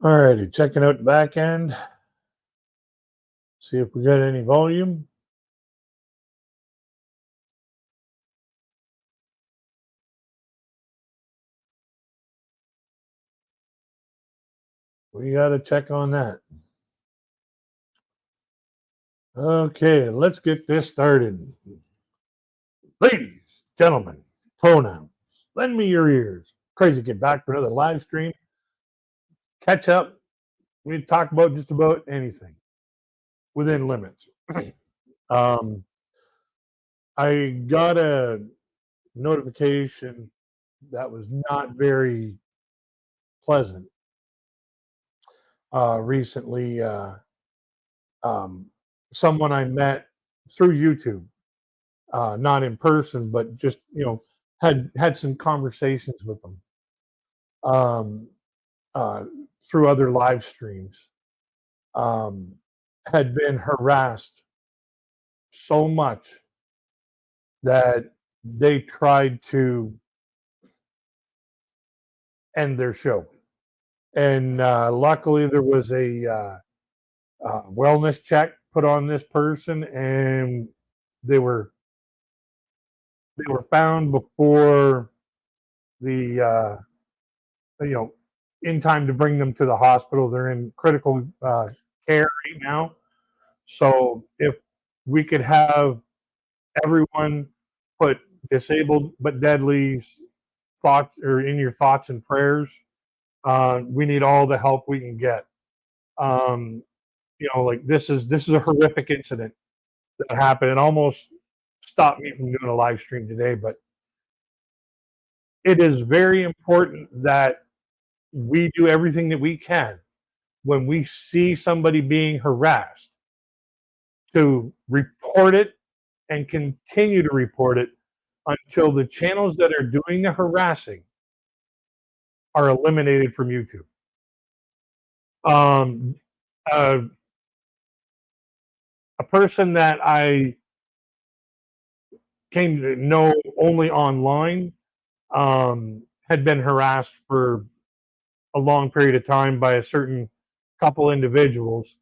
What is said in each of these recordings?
Alrighty, checking out the back end. See if we got any volume. We got to check on that. Okay, let's get this started. Ladies, gentlemen, pronouns, lend me your ears. Crazy Kid back for another live stream. Catch up. We talk about just about anything within limits. um, I got a notification that was not very pleasant recently. Um, Someone I met through YouTube, not in person, but just had some conversations with them um, uh, through other live streams. Um, had been harassed so much that they tried to end their show, and luckily there was a wellness check put on this person, and they were they were found before the you know in time to bring them to the hospital. They're in critical care right now. So if we could have everyone put disabled but deadly's thoughts or in your thoughts and prayers, we need all the help we can get. Um, like this is a horrific incident that happened. It almost stopped me from doing a live stream today, but it is very important that we do everything that we can when we see somebody being harassed to report it and continue to report it until the channels that are doing the harassing are eliminated from YouTube. Um, uh, a person that I came to know only online had been harassed for a long period of time by a certain couple individuals,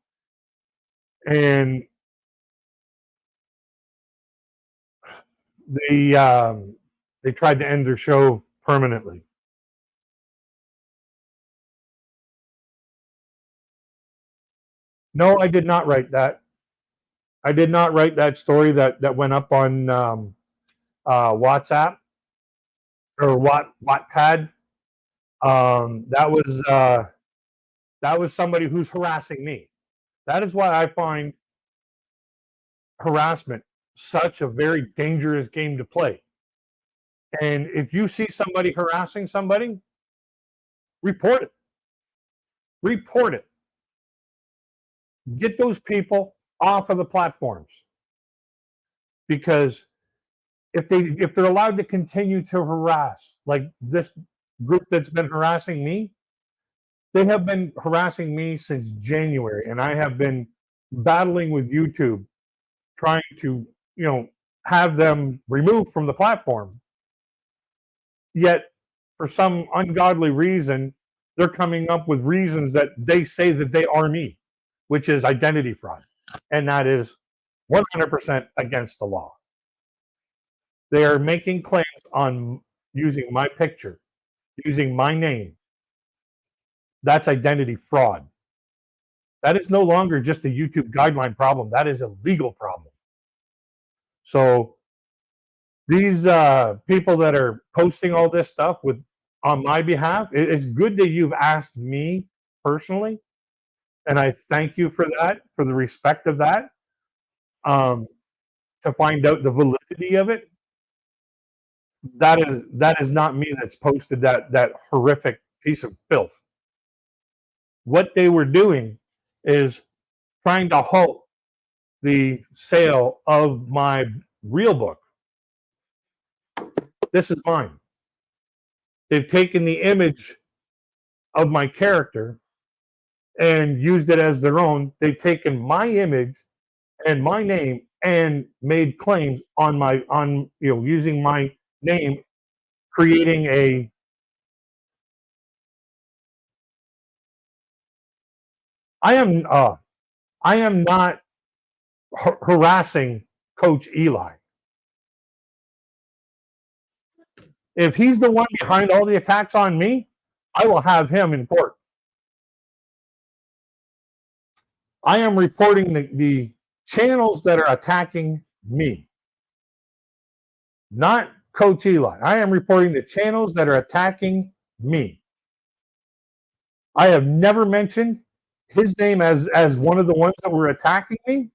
and they they tried to end their show permanently. No, I did not write that. I did not write that story that went up on WhatsApp or Wattpad. That was somebody who's harassing me. That is why I find harassment such a very dangerous game to play. And if you see somebody harassing somebody, report it. Report it. Get those people off of the platforms, because if they're allowed to continue to harass like this group that's been harassing me, they have been harassing me since January, and I have been battling with YouTube trying to, have them removed from the platform. Yet, for some ungodly reason, they're coming up with reasons that they say that they are me, which is identity fraud. And that is 100% against the law. They are making claims on using my picture, using my name. That's identity fraud. That is no longer just a YouTube guideline problem. That is a legal problem. So these people that are posting all this stuff on my behalf, it's good that you've asked me personally, and I thank you for that, for the respect of that, to find out the validity of it. That is not me that's posted that horrific piece of filth. What they were doing is trying to halt the sale of my real book. This is mine. They've taken the image of my character and used it as their own. They've taken my image and my name and made claims on using my name, creating I am not harassing Coach Eli. If he's the one behind all the attacks on me, I will have him in court. I am reporting the channels that are attacking me, not Coach Eli. I am reporting the channels that are attacking me. I have never mentioned his name as one of the ones that were attacking me,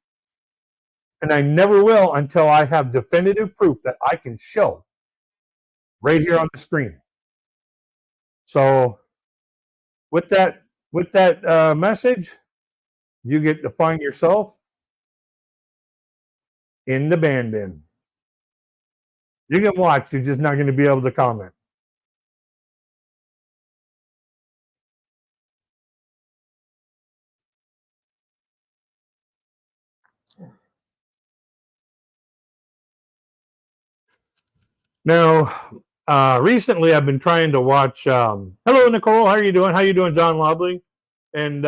and I never will until I have definitive proof that I can show right here on the screen. So with that message, you get to find yourself in the ban bin. You can watch, you're just not going to be able to comment. Now, recently I've been trying to watch. Hello, Nicole. How are you doing? How you doing, John Lobley? And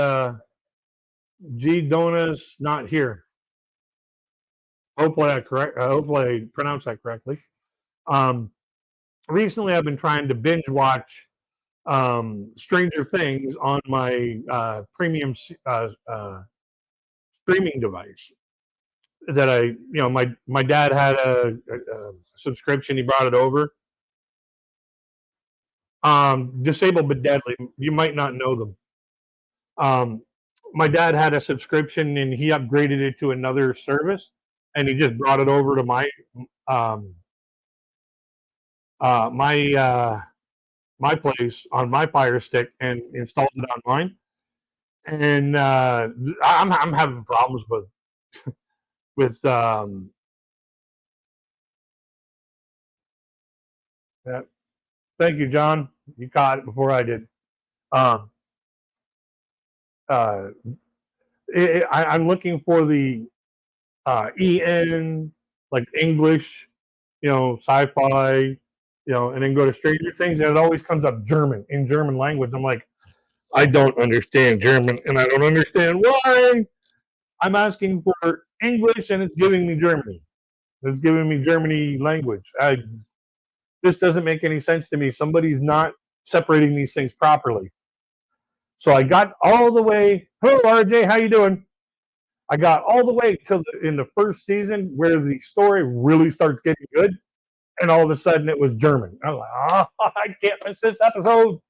G. Dona's not here. Hopefully I pronounced that correctly. Recently I've been trying to binge watch Stranger Things on my premium streaming device. That my dad had a subscription. He brought it over. Disabled but Deadly. You might not know them. My dad had a subscription and he upgraded it to another service, and he just brought it over to my my place on my Fire Stick and installed it on mine. And I'm having problems with that. Thank you, John. You caught it before I did. I'm looking for the EN, like English, sci-fi, and then go to Stranger Things, and it always comes up German, in German language. I'm like, I don't understand German, and I don't understand why. I'm asking for English, and it's giving me Germany. It's giving me Germany language. This doesn't make any sense to me. Somebody's not separating these things properly. So I got all the way. Hello, RJ. How you doing? I got all the way till in the first season where the story really starts getting good, and all of a sudden it was German. I'm like, I can't miss this episode.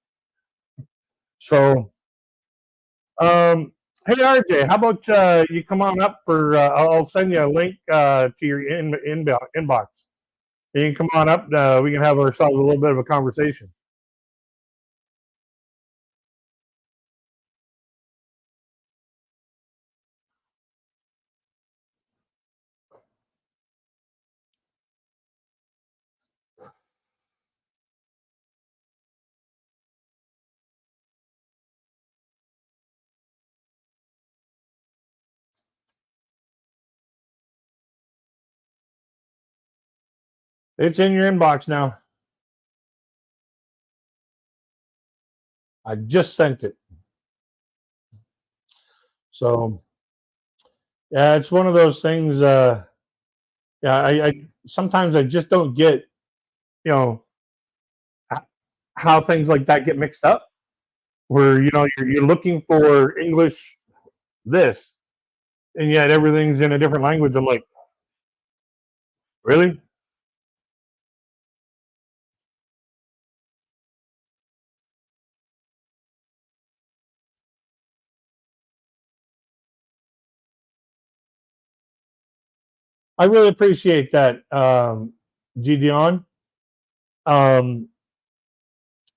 So, hey RJ, how about you come on up for? I'll send you a link to your inbox. You can come on up. We can have ourselves a little bit of a conversation. It's in your inbox now. I just sent it. So, yeah, it's one of those things. Yeah, I sometimes I just don't get, how things like that get mixed up. Where you're looking for English this, and yet everything's in a different language. I'm like, really? I really appreciate that, Gideon. And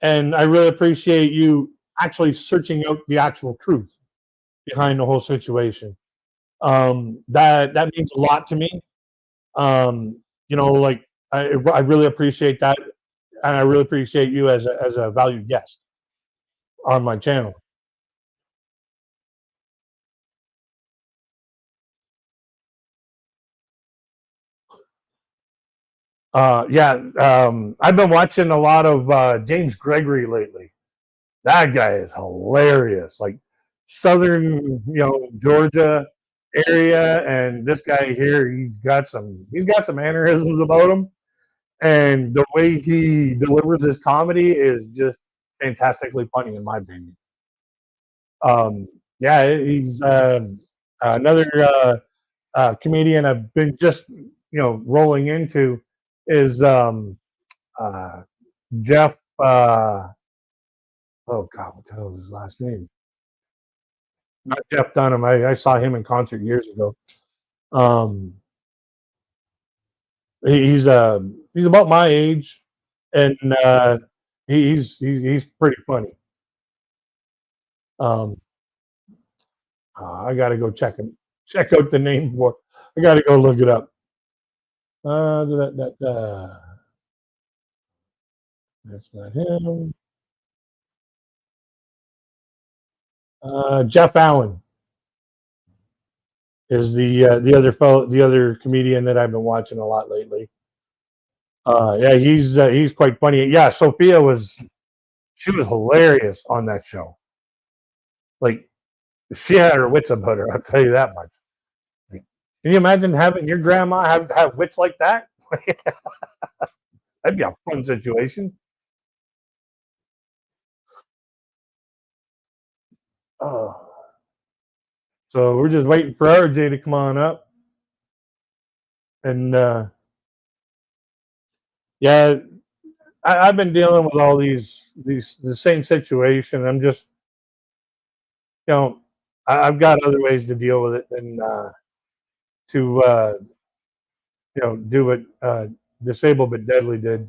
I really appreciate you actually searching out the actual truth behind the whole situation. That means a lot to me. Like I really appreciate that, and I really appreciate you as a valued guest on my channel. Yeah, I've been watching a lot of James Gregory lately. That guy is hilarious. Like southern, Georgia area, and this guy here, he's got some mannerisms about him, and the way he delivers his comedy is just fantastically funny, in my opinion. Yeah, he's another comedian I've been just rolling into is uh, Jeff. Oh God, what the hell is his last name? Not Jeff Dunham. I saw him in concert years ago. Um, he's about my age, and he's pretty funny. Um, I got to go check out the name for. I got to go look it up. That's not him. Jeff Allen is the other comedian that I've been watching a lot lately. Yeah, he's quite funny. Yeah, Sophia she was hilarious on that show. Like, she had her wits about her. I'll tell you that much. Like, can you imagine having your grandma have wits like that? That'd be a fun situation. Oh. So we're just waiting for RJ to come on up, and yeah, I've been dealing with all these the same situation. I'm just, I've got other ways to deal with it than to do what Disabled but Deadly did.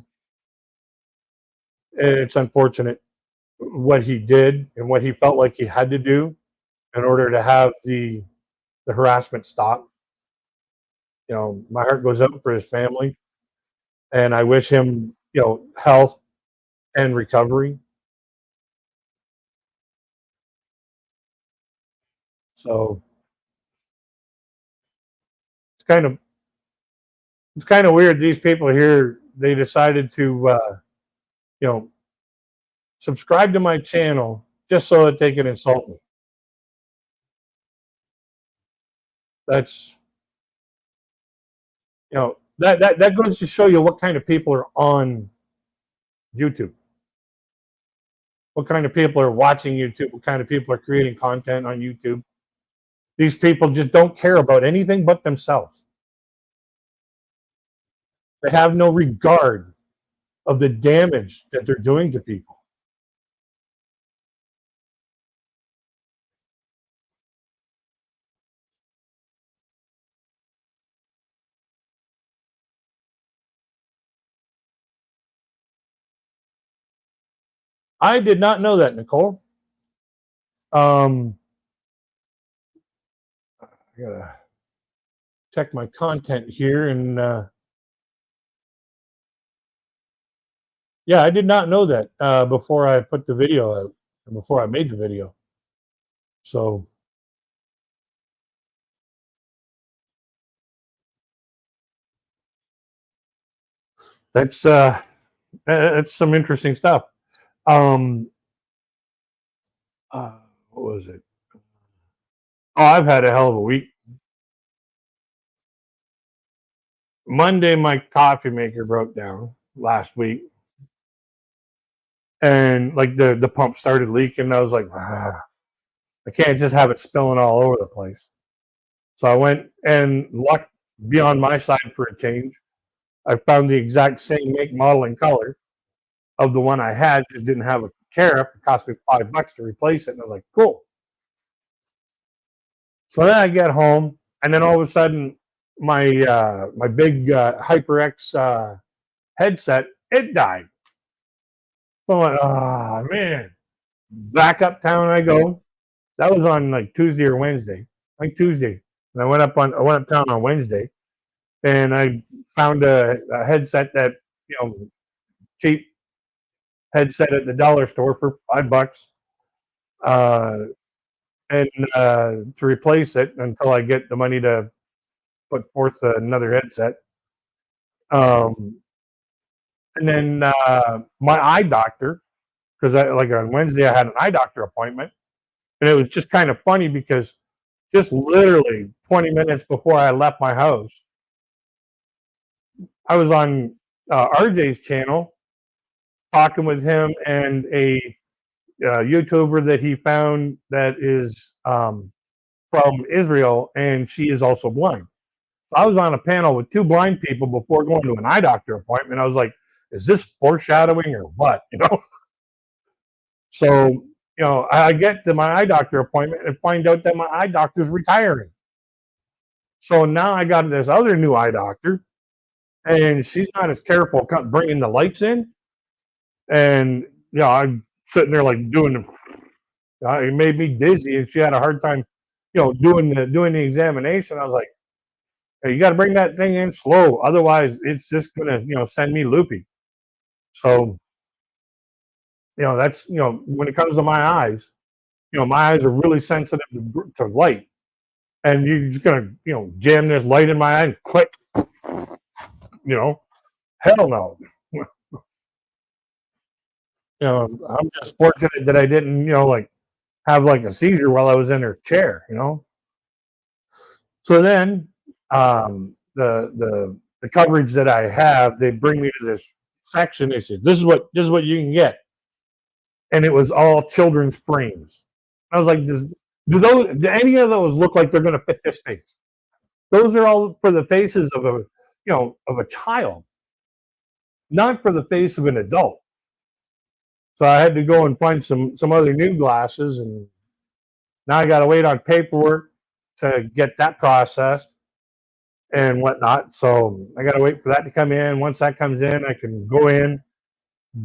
It's unfortunate what he did and what he felt like he had to do in order to have the harassment stop. My heart goes out for his family, and I wish him health and recovery. So it's kind of weird. These people here, they decided to you know subscribe to my channel just so that they can insult me. That's that goes to show you what kind of people are on YouTube, what kind of people are watching YouTube, what kind of people are creating content on YouTube. These people just don't care about anything but themselves. They have no regard of the damage that they're doing to people. I did not know that, Nicole. I gotta check my content here, and yeah, I did not know that before I put the video out, before I made the video. So that's some interesting stuff. What was it? Oh, I've had a hell of a week. Monday, my coffee maker broke down last week, and like the pump started leaking. I was like, I can't just have it spilling all over the place. So I went, and luck be on my side for a change. I found the exact same make, model, and color of the one I had, just didn't have a tariff. It cost me $5 to replace it, and I was like, cool. So then I get home, and then all of a sudden, my big HyperX headset, it died. So I'm like, oh man, back uptown I go. That was on like Tuesday or Wednesday, like Tuesday, and I went uptown on Wednesday, and I found a headset that cheap headset at the dollar store for $5, and to replace it until I get the money to put forth another headset. And then my eye doctor, because like on Wednesday I had an eye doctor appointment, And it was just kind of funny because just literally 20 minutes before I left my house, I was on RJ's channel talking with him and a YouTuber that he found that is from Israel, and she is also blind. So I was on a panel with 2 blind people before going to an eye doctor appointment. I was like, is this foreshadowing or what? So, I get to my eye doctor appointment and find out that my eye doctor's retiring. So now I got this other new eye doctor, and she's not as careful bringing the lights in. And, I'm sitting there like doing it made me dizzy, and she had a hard time, doing the examination. I was like, hey, you got to bring that thing in slow, otherwise it's just gonna, send me loopy. So, that's when it comes to my eyes, my eyes are really sensitive to light, and you're just gonna, jam this light in my eye and click, hell no. I'm just fortunate that I didn't, have like a seizure while I was in her chair, So then, the coverage that I have, they bring me to this section. They said, this is what you can get, and it was all children's frames. I was like, do any of those look like they're going to fit this face? Those are all for the faces of a child, not for the face of an adult. So I had to go and find some other new glasses, and now I got to wait on paperwork to get that processed and whatnot. So I got to wait for that to come in. Once that comes in, I can go in,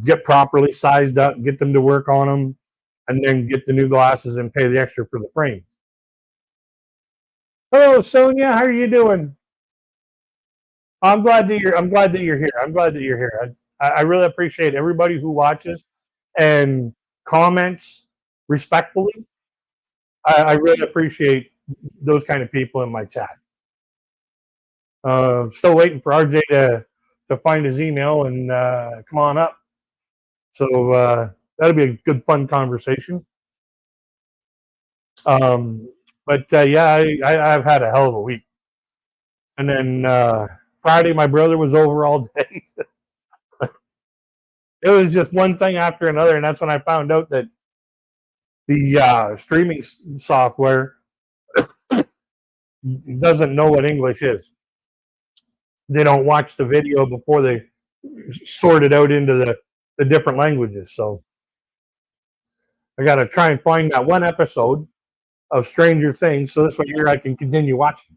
get properly sized up, get them to work on them, and then get the new glasses and pay the extra for the frames. Hello, Sonia. How are you doing? I'm glad that you're here. I'm glad that you're here. I really appreciate everybody who watches and comments respectfully. I really appreciate those kind of people in my chat. Still waiting for RJ to find his email and come on up. So that'll be a good, fun conversation. But yeah, I've had a hell of a week. And then Friday, my brother was over all day. It was just one thing after another, and that's when I found out that the streaming software doesn't know what English is. They don't watch the video before they sort it out into the different languages. So I got to try and find that one episode of Stranger Things, so this way here I can continue watching.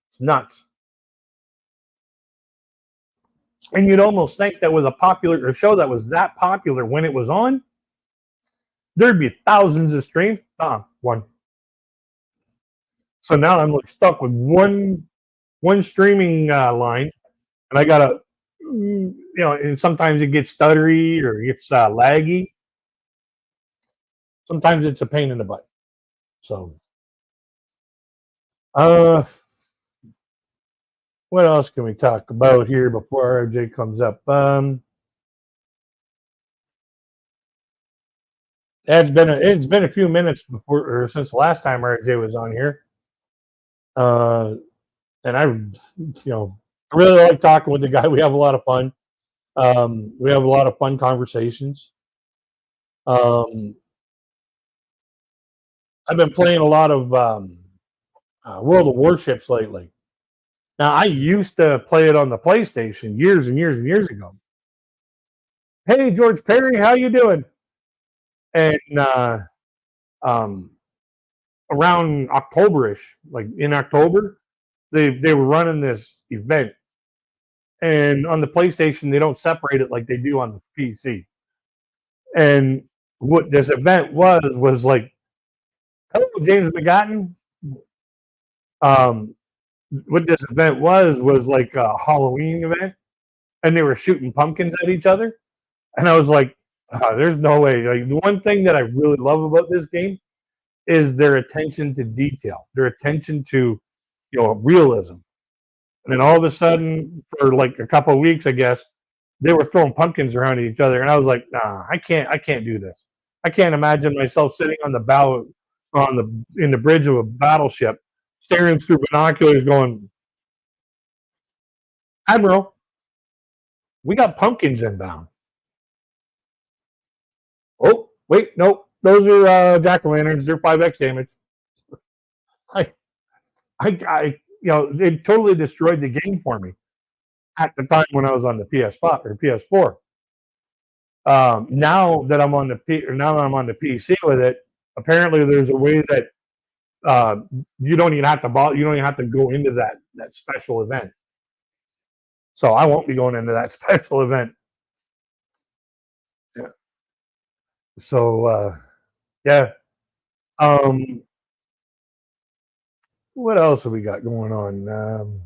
It's nuts. And you'd almost think that with a show that was that popular when it was on, there'd be thousands of streams. One. So now I'm stuck with one streaming line, and I gotta, and sometimes it gets stuttery or it gets laggy. Sometimes it's a pain in the butt. So, what else can we talk about here before RJ comes up? It's been a few minutes since the last time RJ was on here, and I really like talking with the guy. We have a lot of fun. We have a lot of fun conversations. I've been playing a lot of World of Warships lately. Now, I used to play it on the PlayStation years and years and years ago. Hey, George Perry, how you doing? And around October-ish, like in October, they were running this event. And on the PlayStation, they don't separate it like they do on the PC. And what this event was like, hello, James McGotten. What this event was like a Halloween event, and they were shooting pumpkins at each other. And I was like, there's no way. Like, the one thing that I really love about this game is their attention to detail, their attention to, realism. And then all of a sudden, for like a couple of weeks, I guess, they were throwing pumpkins around each other, and I was like, nah, I can't do this. I can't imagine myself sitting on the bow in the bridge of a battleship, staring through binoculars, going, "Admiral, we got pumpkins inbound." Oh, wait, no, those are jack o' lanterns. They're 5x damage. I, it totally destroyed the game for me at the time when I was on the PS5 or PS4. Now that I'm on the PC with it, apparently there's a way that you don't even have to go into that special event. So I won't be going into that special event. Yeah. So yeah. What else have we got going on?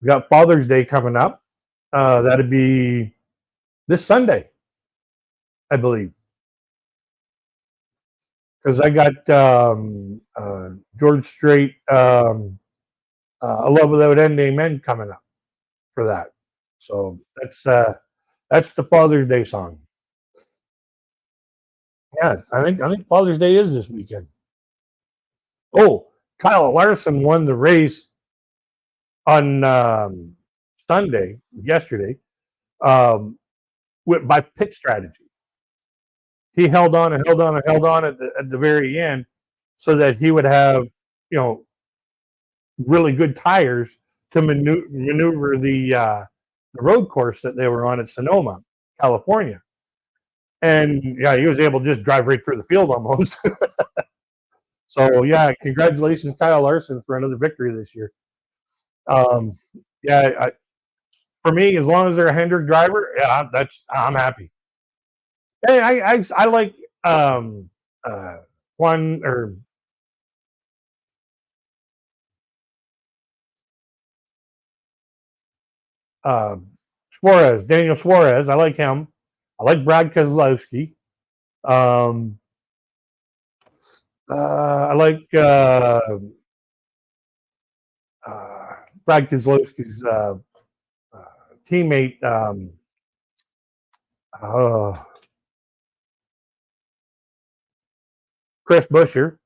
We got Father's Day coming up. That'd be this Sunday, I believe, because I got George Strait, "A Love Without End, Amen" coming up for that. So that's the Father's Day song. Yeah, I think Father's Day is this weekend. Oh, Kyle Larson won the race on yesterday, by pit strategy. He held on and held on and held on at the very end, so that he would have, really good tires to maneuver the road course that they were on at Sonoma, California. And yeah, he was able to just drive right through the field almost. So yeah, congratulations, Kyle Larson, for another victory this year. Yeah, for me, as long as they're a Hendrick driver, yeah, I'm happy. Hey, I like one or Daniel Suarez. I like him. I like Brad Keselowski. I like Brad Keselowski's teammate. Chris Buescher.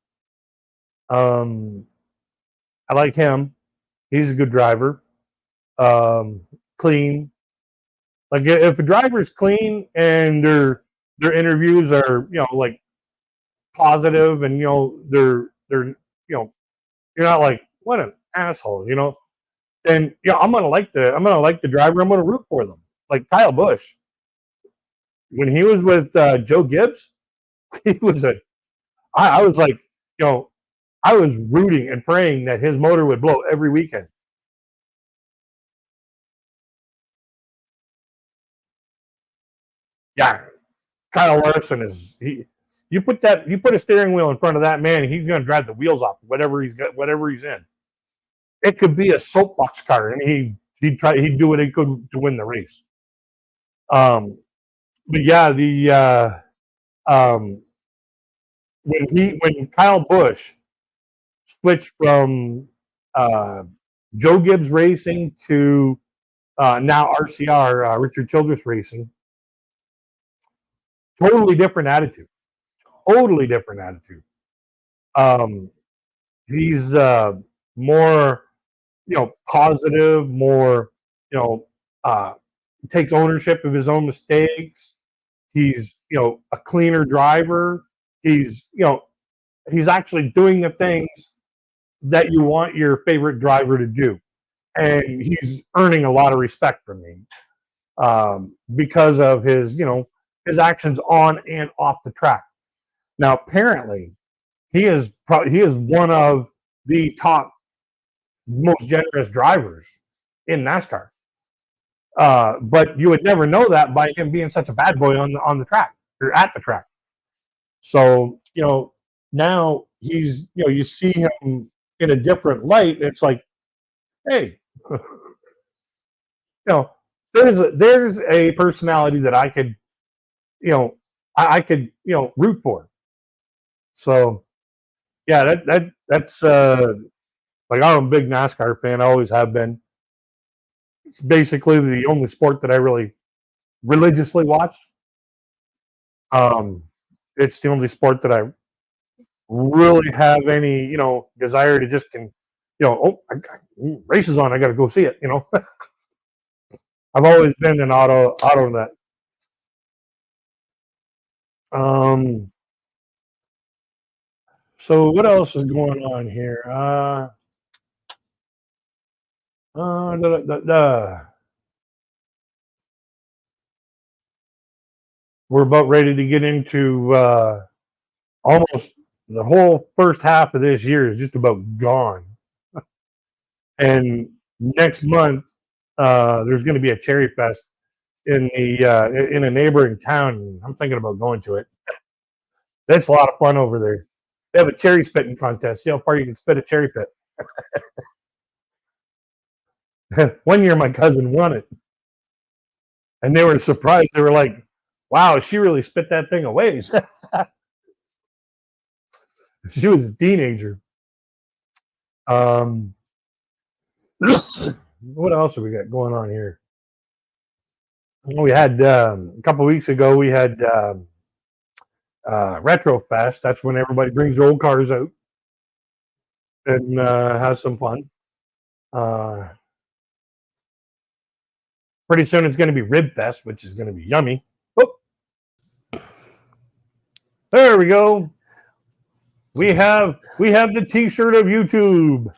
I like him. He's a good driver. Clean. Like, if a driver's clean and their interviews are, like, positive, and they're you're not like, what an asshole, then I'm gonna like the driver. I'm gonna root for them. Like Kyle Busch, when he was with Joe Gibbs, he was I was like, I was rooting and praying that his motor would blow every weekend. Yeah, Kyle Larson is he. You put a steering wheel in front of that man, he's going to drive the wheels off whatever he's in. It could be a soapbox car, and he'd do what he could to win the race. But yeah, when Kyle Busch switched from Joe Gibbs Racing to now RCR, Richard Childress Racing, totally different attitude. Totally different attitude. He's more, positive, more, takes ownership of his own mistakes. He's, a cleaner driver. He's, he's actually doing the things that you want your favorite driver to do. And he's earning a lot of respect from me because of his, his actions on and off the track. Now, apparently, he is one of the top, most generous drivers in NASCAR. But you would never know that by him being such a bad boy on the track or at the track. So now he's, you see him in a different light. It's like, hey, there's a personality that I could, I could, root for. So yeah, that's like, I'm a big NASCAR fan. I always have been. It's basically the only sport that I really religiously watch. It's the only sport that I really have any, desire to just races on. I got to go see it. I've always been an auto nut. So what else is going on here? We're about ready to get into almost the whole first half of this year is just about gone. And next month, there's going to be a cherry fest in a neighboring town. I'm thinking about going to it. That's a lot of fun over there. They have a cherry spitting contest. See how far you can spit a cherry pit. One year, my cousin won it, and they were surprised. They were like, "Wow, she really spit that thing away." She was a teenager. What else have we got going on here? We had a couple weeks ago. We had Retro Fest. That's when everybody brings their old cars out and has some fun. Pretty soon it's going to be Rib Fest, which is going to be yummy. Oh, there we go. We have the T-shirt of YouTube.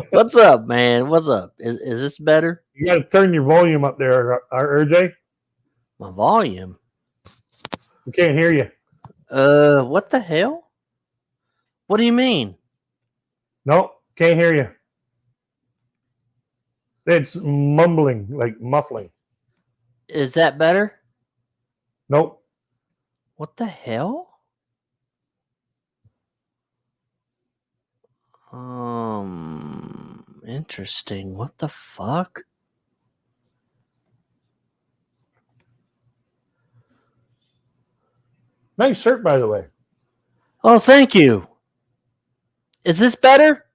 What's up, man? What's up? Is this better? You got to turn your volume up there, RJ. My volume? We can't hear you. What the hell? What do you mean? No, can't hear you. It's mumbling, like muffling. Is that better? Nope. What the hell? Interesting. What the fuck? Nice shirt, by the way. Oh, thank you. Is this better?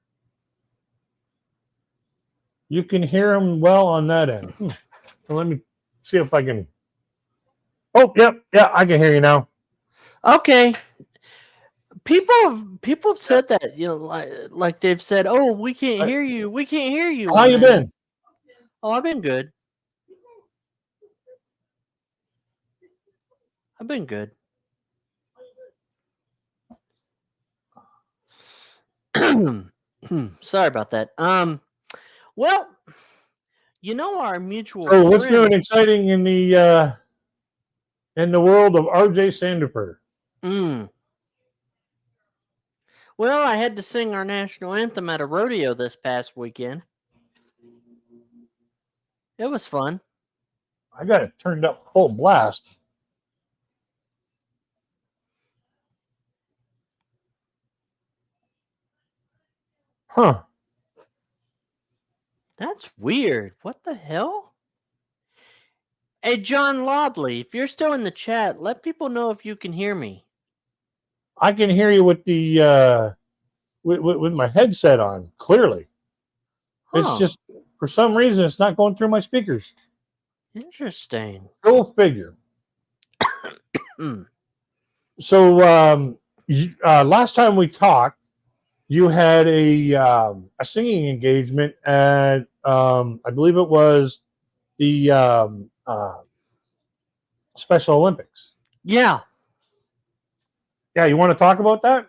You can hear him well on that end. Well, let me see if I can. Oh, yep, yeah, I can hear you now. Okay. People have said that, like they've said, "Oh, we can't hear you. We can't hear you." How you been? Oh, I've been good. I've been good. Sorry about that. Well, our mutual. So, what's new and exciting in the world of RJ Sandifer? Well, I had to sing our national anthem at a rodeo this past weekend. It was fun. I got it turned up full blast. Huh. That's weird. What the hell? Hey, John Lobley, if you're still in the chat, let people know if you can hear me. I can hear you with the with my headset on clearly. Huh. It's just for some reason it's not going through my speakers. Interesting. Go figure. So last time we talked, you had a singing engagement at I believe it was the Special Olympics. Yeah. Yeah, you want to talk about that?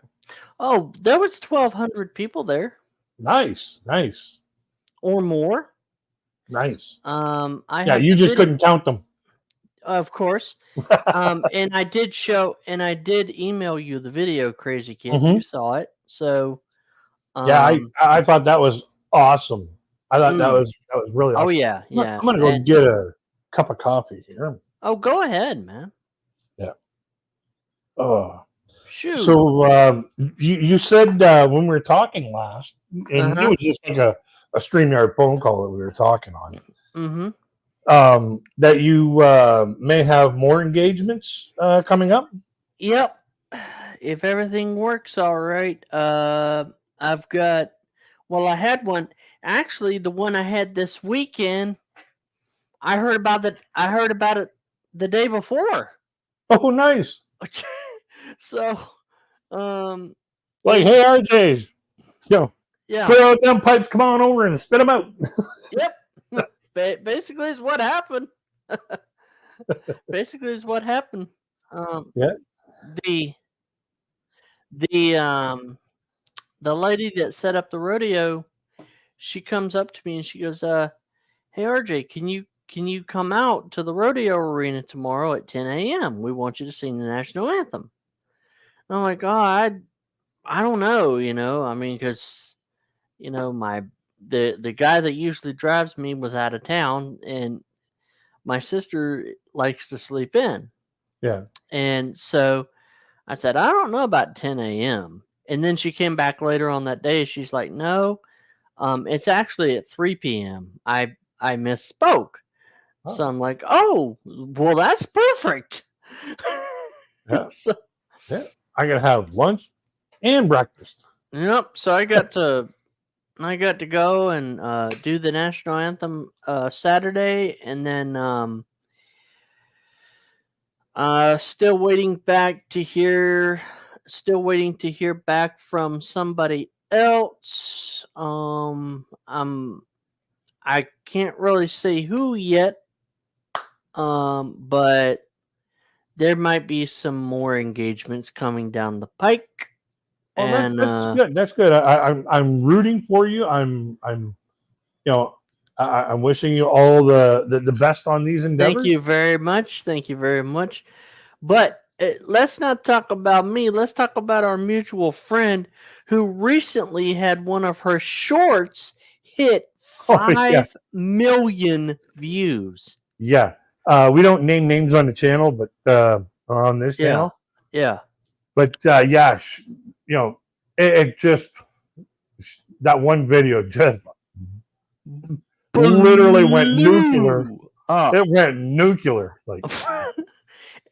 Oh, there was 1,200 people there. Nice. Or more. Nice. You just couldn't count them. Of course. And I did email you the video, Crazy Kid. Mm-hmm. You saw it. So I thought that was awesome. I thought that was really awesome. Oh yeah. I'm gonna go get a cup of coffee here. Oh, go ahead, man. Yeah. Oh. Shoot. So you said when we were talking last, and it was just like a StreamYard phone call that we were talking on. Mm-hmm. That you may have more engagements coming up. Yep. If everything works all right, I've got Well, I had one. Actually, the one I had this weekend, I heard about it. I heard about it the day before. Oh, nice. So, um, Like, it, hey, RJ's, yeah, clear out them pipes. Come on over and spit them out. yep. Basically, is what happened. Basically, is what happened. Um, Yeah. the the lady that set up the rodeo, she comes up to me and she goes, "Hey, RJ, can you come out to the rodeo arena tomorrow at 10 a.m.? We want you to sing the national anthem." And I'm like, "Oh, I don't know, I mean, because my the guy that usually drives me was out of town, and my sister likes to sleep in, Yeah. and so I said, I don't know about 10 a.m. And then she came back later on that day. She's like, no, it's actually at 3 p.m. I misspoke. So Oh, I'm like, oh, well, that's perfect. yeah. So, Yeah. I got to have lunch and breakfast. yep. So I got to go and do the national anthem Saturday, and then still waiting to hear back from somebody else. I can't really say who yet. But there might be some more engagements coming down the pike. Well, And that's good. That's good. I'm rooting for you. You know, I'm wishing you all the best on these thank endeavors. you very much. Thank you very much. But let's not talk about me. Let's talk about our mutual friend who recently had one of her shorts hit Oh, yeah. 5 million views. Yeah. We don't name names on the channel, but on this Yeah. channel. Yeah. But yeah, it just that one video just literally went nuclear. Blew up. It went nuclear. Like,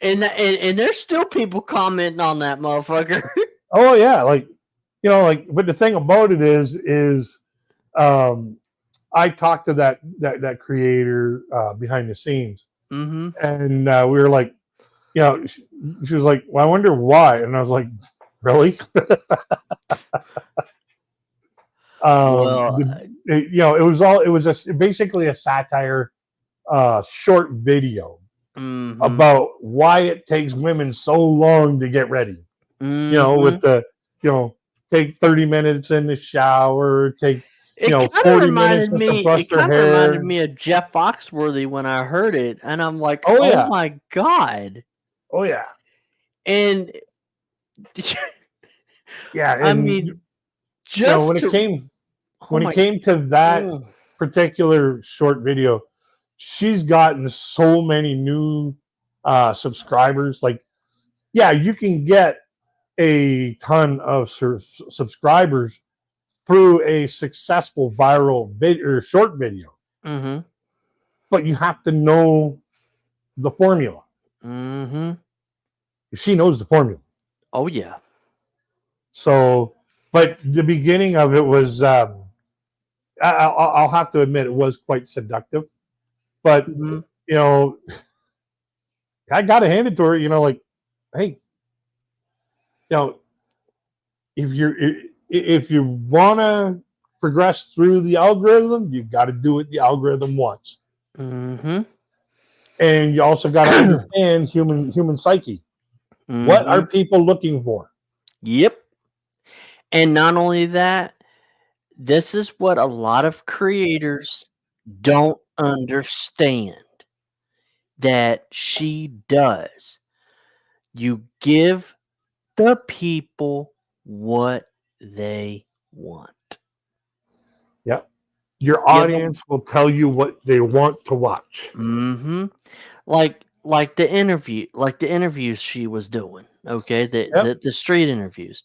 and there's still people commenting on that motherfucker. oh yeah, but the thing about it is, I talked to that creator behind the scenes, Mm-hmm. and we were like, she was like, well, I wonder why, and I was like, really? Well, It was basically a satire short video mm-hmm. about why it takes women so long to get ready. Mm-hmm. With the take 30 minutes in the shower, take It kind of 40 minutes just to brush their hair. reminded me of Jeff Foxworthy when I heard it, and I'm like, Oh, oh yeah. my god! Oh yeah, And yeah. I And mean, just when to, it came to that particular short video, she's gotten so many new subscribers. Like, yeah, you can get a ton of subscribers through a successful viral video or short video, mm-hmm. but you have to know the formula. Mm-hmm. She knows the formula. Oh yeah. So, but the beginning of it was, I'll have to admit, it was quite seductive. But Mm-hmm. I got to hand it to her. Like, hey, if you want to progress through the algorithm, you got to do it the algorithm wants. Mm-hmm. And you also got to understand human psyche. Mm-hmm. What are people looking for? Yep. And not only that, this is what a lot of creators don't understand that she does. You give the people what they want. Yep. Your audience will tell you what they want to watch. Mm-hmm. Like the interviews she was doing. Okay, the street interviews,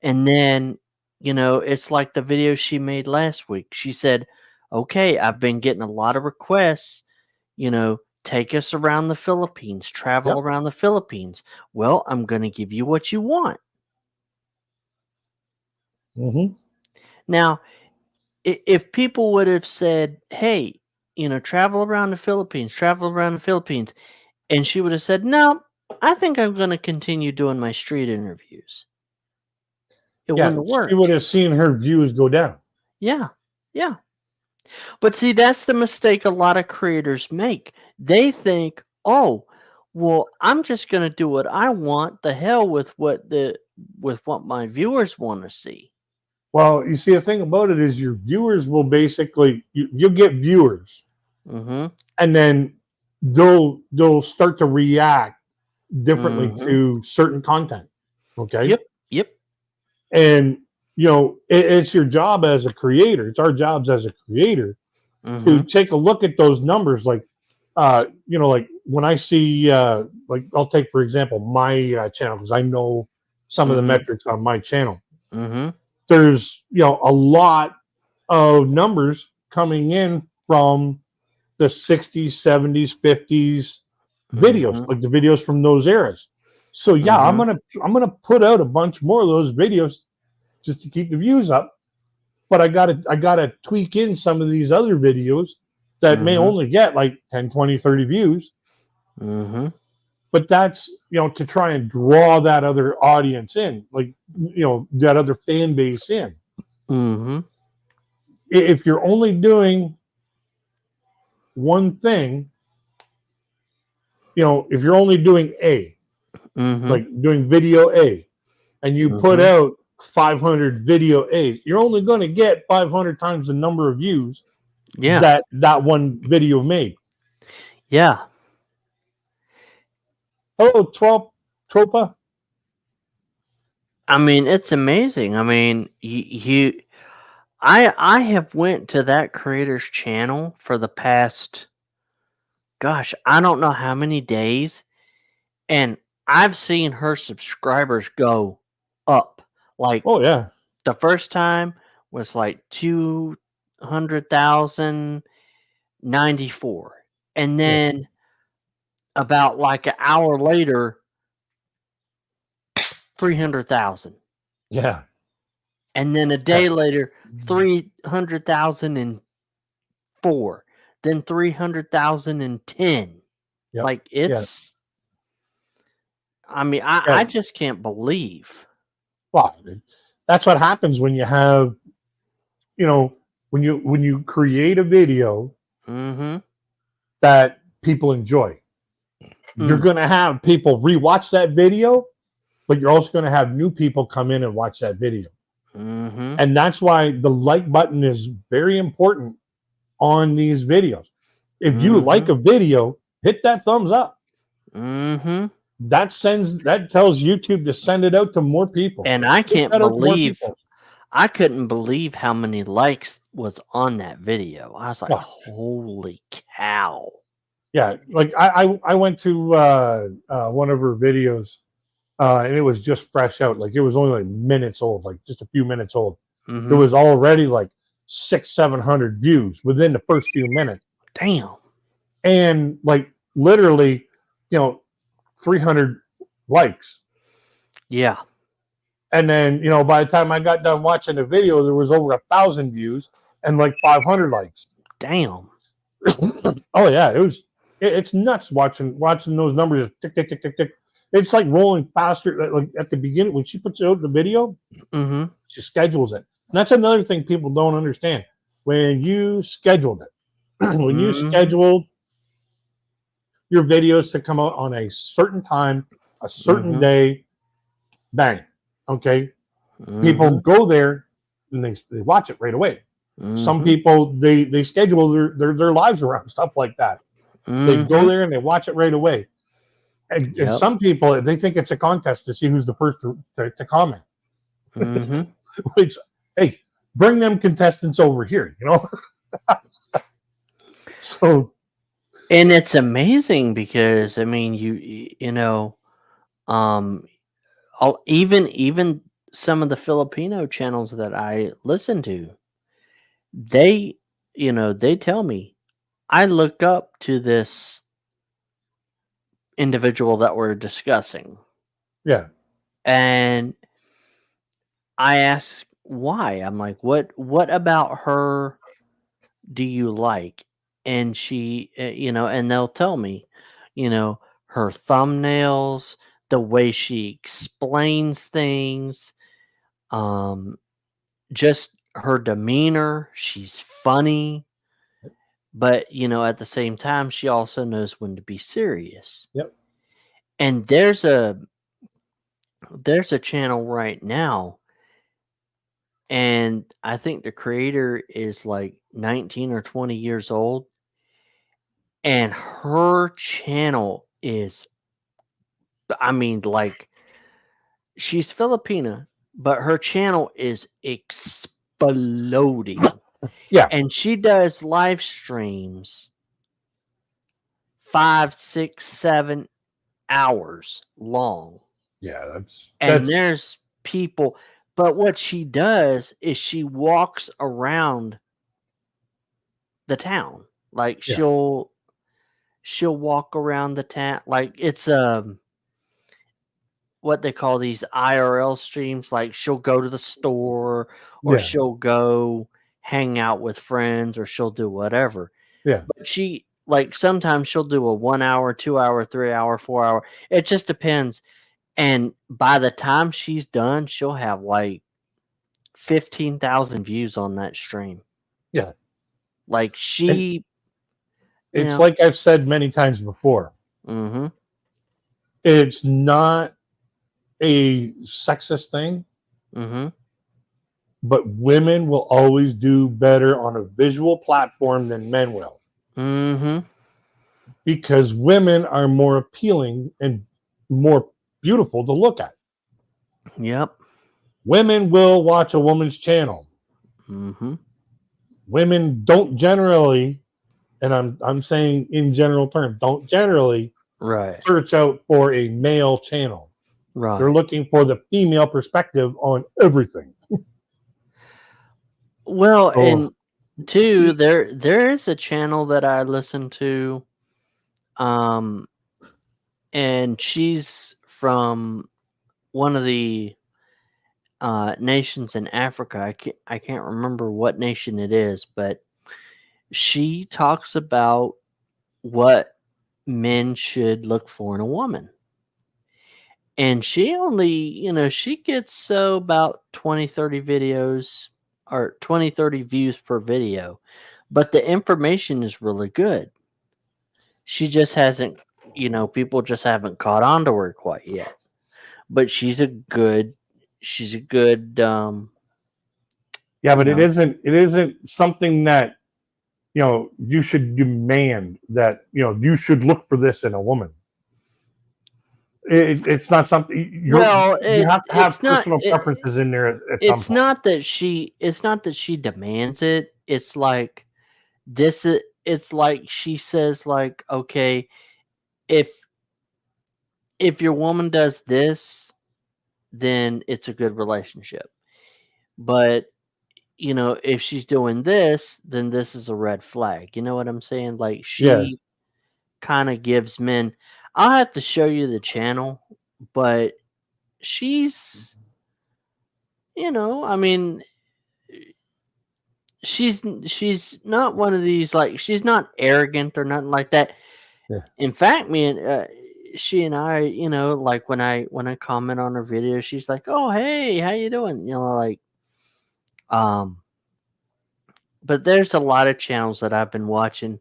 and then it's like the video she made last week. She said, "Okay, I've been getting a lot of requests. Take us around the Philippines, travel around the Philippines. Well, I'm going to give you what you want." Mm-hmm. Now, if people would have said, "Hey, travel around the Philippines," and she would have said, "No, I think I'm going to continue doing my street interviews," it Yeah, wouldn't have she would worked. have seen her views go down. Yeah, yeah. But see, that's the mistake a lot of creators make. They think, "Oh, well, I'm just going to do what I want. The hell with what my viewers want to see." Well, you see, the thing about it is your viewers will basically you'll get viewers, Mhm. and then they'll start to react differently Mhm. to certain content. Okay, Yep. Yep. and it's your job as a creator. It's our jobs as a creator to Mhm. take a look at those numbers. Like, like when I see, like, I'll take for example my channel because I know some of the Mhm. metrics on my channel. Mhm. There's a lot of numbers coming in from the 60s, 70s, 50s videos, Mhm. like the videos from those eras. So yeah, Mhm. I'm gonna put out a bunch more of those videos just to keep the views up. But I gotta tweak in some of these other videos that may Mhm. only get like 10, 20, 30 views. Mhm. But that's to try and draw that other audience in, like that other fan base in. Mhm. If you're only doing one thing, if you're only doing A, Mhm. like doing video A, and you put Mhm. out 500 video A's, you're only going to get 500 times the number of views Yeah. that one video made. Yeah. Hello, Tropa. I mean, it's amazing. I mean, I have went to that creator's channel for the past, gosh, I don't know how many days, and I've seen her subscribers go up. Like Oh yeah, the first time was like 200,094, and yeah, then about like an hour later, 300,000. yeah, And then a yeah, day later, 300,004, then 300,010. yep, Like yeah, I mean, I yeah. just can't believe. Well, that's what happens when you have, when you create a video Mhm. that people enjoy. You're Mm. going to have people rewatch that video, but you're also going to have new people come in and watch that video. Mhm. And that's why the like button is very important on these videos. If you like Mhm. a video, hit that thumbs up. Mhm. That tells YouTube to send it out to more people. And I Push can't that out to more believe people. I couldn't believe how many likes was on that video. I was like, Oh, "Holy cow." yeah, like I went to one of her videos, and it was just fresh out. Like it was only like minutes old, like just a few minutes old. There Mhm. was already like 600-700 views within the first few minutes, Damn. and like literally, you know, 300 likes. Yeah. And then by the time I got done watching the video, there was over 1,000 views and like 500 likes. Damn. Oh yeah, it's nuts watching those numbers tick tick tick tick tick. It's like rolling faster. Like at the beginning when she puts out the video, Mhm. she schedules it. And that's another thing people don't understand. When you scheduled it, when you Mhm. scheduled your videos to come out on a certain time, a certain Mhm. day, bang. Okay. People Mhm. go there and they watch it right away. Some Mhm. people they schedule their lives around stuff like that. They go Mhm. there and they watch it right away. And Yep. some people they think it's a contest to see who's the first to comment. Mhm. Which, hey, bring them contestants over here. So And it's amazing because I mean, um, even some of the Filipino channels that I listen to, they, they tell me I look up to this individual that we're discussing, yeah, and I ask why? I'm like, what about her do you like? And she, and they'll tell me, her thumbnails, the way she explains things, um, just her demeanor. She's funny, but at the same time, she also knows when to be serious. Yep. And there's a channel right now, and I think the creator is like 19 or 20 years old, and her channel is, I mean, like, she's Filipina, but her channel is exploding. Yeah. And she does live streams 5, 6, 7 hours long. Yeah. That's And there's people, but what she does is she walks around the town. Like Yeah. she'll walk around the town like it's what they call these IRL streams. Like she'll go to the store, or yeah. she'll go hang out with friends, or she'll do whatever. Yeah. But she, like, sometimes she'll do a 1 hour, 2 hour, 3 hour, 4 hour. It just depends. And by the time she's done, she'll have like 15,000 views on that stream. Yeah. Like she, It's like I've said many times before. Mm-hmm. It's not a sexist thing, Mm-hmm. but women will always do better on a visual platform than men will, Mm-hmm. because women are more appealing and more beautiful to look at. Yep. Women will watch a woman's channel. Mm-hmm. Women don't generally, and I'm saying in general terms, don't generally Right. search out for a male channel. Right. They're looking for the female perspective on everything. Well, Oh. and two, there is a channel that I listen to, and she's from one of the nations in Africa. I can't remember what nation it is, but she talks about what men should look for in a woman. And she only, she gets about 20, 30 videos, or 20, 30 views per video. But the information is really good. She just hasn't, people just haven't caught on to her quite yet. But she's a good, Yeah, but you know. it isn't something that you should demand that you should look for this in a woman. It's not something you have to have personal preferences in there at some point. It's not that she demands it. It's like this. It's like she says, like, okay, if your woman does this, then it's a good relationship. But if she's doing this, then this is a red flag. You know what I'm saying? Like she kind of gives men. I'll have to show you the channel, but she's, I mean, she's not one of these, like, she's not arrogant or nothing like that. Yeah. In fact, she and I, like when I comment on her video, she's like, "Oh, hey, how you doing?" Like, but there's a lot of channels that I've been watching,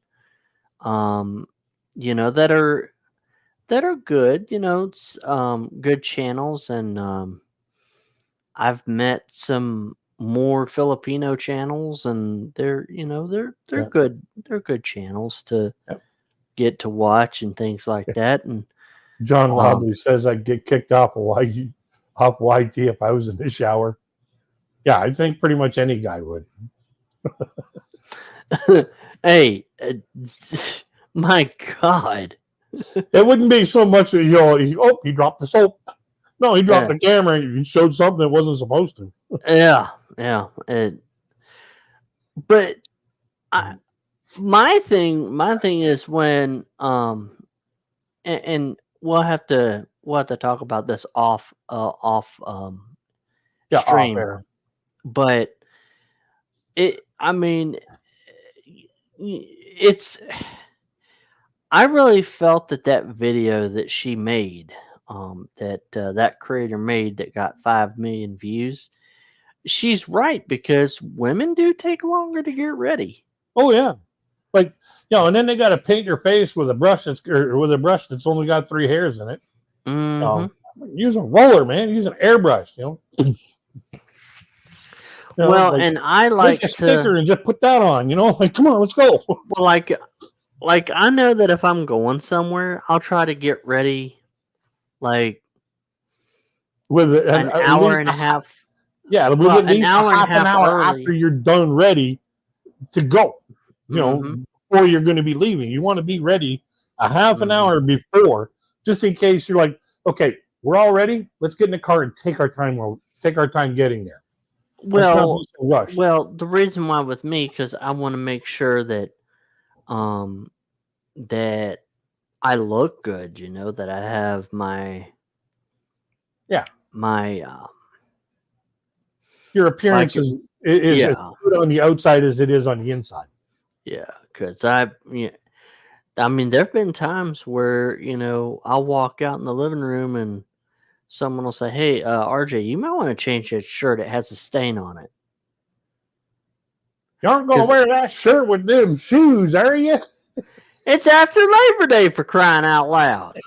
that are good, it's good channels, and I've met some more Filipino channels, and they're good. They're good channels to get to watch and things like that. And John Lobley says I'd get kicked off YT if I was in the shower. Yeah, I think pretty much any guy would. Hey, my God. It wouldn't be so much that he dropped the soap. No, he dropped the camera and he showed something that wasn't supposed to. Yeah. But my thing is when and we'll have to talk about this off stream. Off air. But I mean, it's. I really felt that video that she made, that creator made that got 5 million views. She's right because women do take longer to get ready. Oh yeah, like and then they got to paint your face with a brush that's only got 3 hairs in it. Use a roller, man. Use an airbrush. Well, and I like make a sticker and just put that on. Like, come on, let's go. Well, like I know that if I'm going somewhere, I'll try to get ready, like with an hour and a half. Yeah, with at least half an hour after you're done, ready to go. Before you're going to be leaving, you want to be ready a half an hour before, just in case you're like, okay, we're all ready. Let's get in the car and take our time. Take our time getting there. Well, the reason why with me, because I want to make sure that, that I look good. That I have my your appearance is as good on the outside as it is on the inside. Yeah, because I mean, there've been times where I'll walk out in the living room and someone will say, "Hey, RJ, you might want to change that shirt. It has a stain on it." You aren't going to wear that shirt with them shoes, are you? It's after Labor Day, for crying out loud.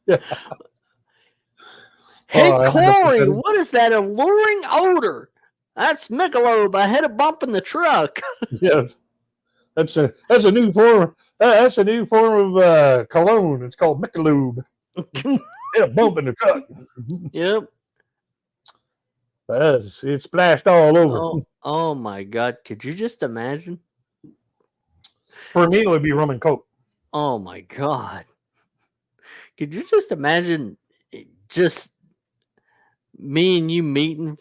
Yeah. Hey, Corey, what is that alluring odor? That's Michelob. I had a bump in the truck. Yeah, that's a new form. That's a new form of cologne. It's called Michelob. Had a bump in the truck. Yep. It splashed all over. Oh my God! Could you just imagine? For me, it would be rum and coke. Oh my God! Could you just imagine just me and you meeting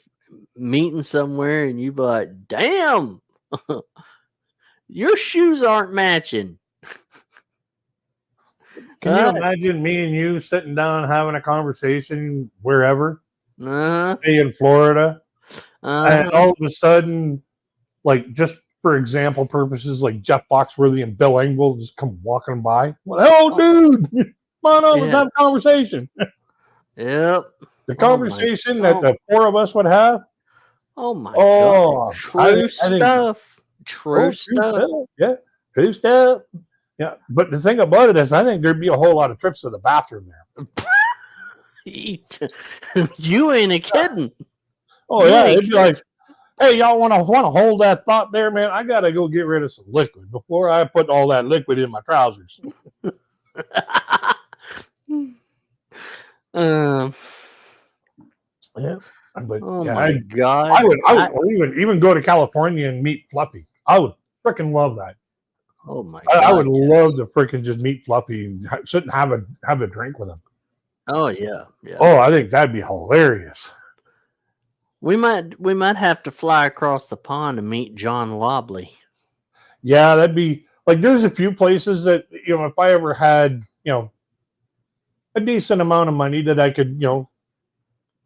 somewhere, and you be like, "Damn, your shoes aren't matching." Can you imagine me and you sitting down having a conversation wherever, say in Florida, and all of a sudden, like, just for example purposes, like Jeff Foxworthy and Bill Engvall just come walking by. Well, dude, come on over, let's have a conversation. Yep. The conversation that the 4 of us would have. Oh my God! True stuff. True stuff. Yeah, true stuff. Yeah, but the thing about it is, I think there'd be a whole lot of trips to the bathroom there. You ain't kidding. Oh yeah, it'd be like, hey, y'all want to hold that thought there, man? I gotta go get rid of some liquid before I put all that liquid in my trousers. Yeah, but my God, I would even go to California and meet Fluffy. I would freaking love that. Oh my God, I would love to freaking just meet Fluffy and sit and have a drink with him. Oh yeah. Oh, I think that'd be hilarious. We might have to fly across the pond to meet John Lobley. Yeah, that'd be like, there's a few places that, if I ever had, a decent amount of money that I could, go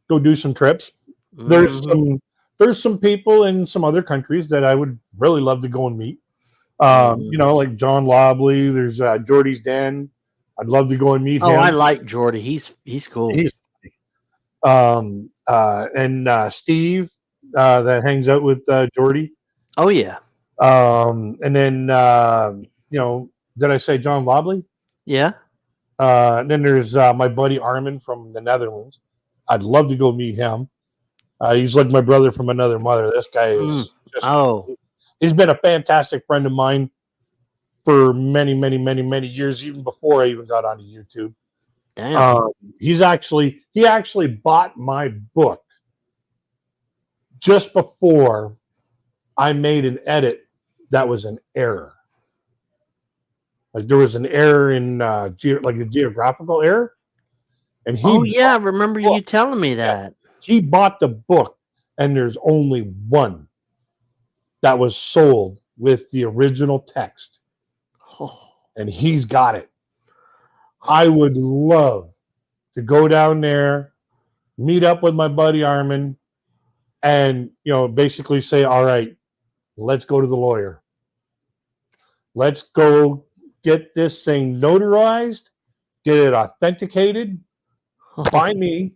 do some trips. There's some people in some other countries that I would really love to go and meet. Like John Lobley. There's Jordy's Den. I'd love to go and meet him. Oh, I like Jordy. He's cool. And Steve that hangs out with Jordy. Oh yeah. And then did I say John Lobley? Yeah. And then there's my buddy Armin from the Netherlands. I'd love to go meet him. He's like my brother from another mother. This guy is he's been a fantastic friend of mine for many, many, many, many years, even before I even got onto YouTube. Damn. He actually bought my book just before I made an edit that was an error. Like, there was an error in a geographical error. And I remember you telling me that. He bought the book, and there's only one that was sold with the original text. And he's got it. I would love to go down there meet up with my buddy Armin, and basically say, all right, let's go to the lawyer. Let's go get this thing notarized, get it authenticated by me,